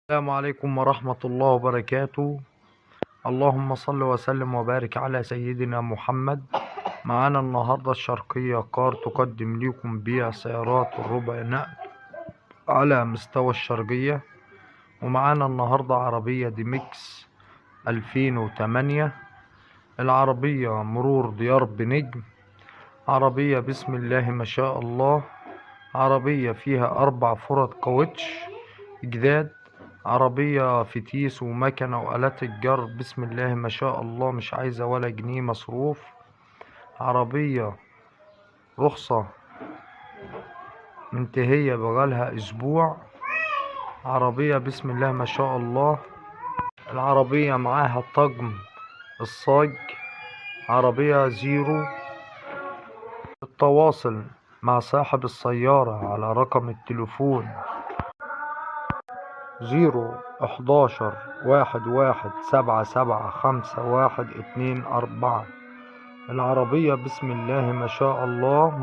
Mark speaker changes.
Speaker 1: السلام عليكم ورحمة الله وبركاته. اللهم صل وسلم وبارك على سيدنا محمد. معانا النهاردة الشرقية كار تقدم لكم بيع سيارات الربع نقل على مستوى الشرقية. ومعانا النهاردة عربية دي ميكس 2008. العربية مرور ديار بنجم. عربية بسم الله ما شاء الله. عربية فيها 4 فرد كاوتش جداد. عربية فتيس ومكنة وآلات الجر بسم الله ما شاء الله، مش عايزة ولا جنيه مصروف. عربية رخصة منتهية بقالها أسبوع. عربية بسم الله ما شاء الله. العربية معاها طقم الصاج. عربية زيرو. التواصل مع صاحب السيارة على رقم التليفون 011-11-77-51-24. العربية بسم الله ما شاء الله.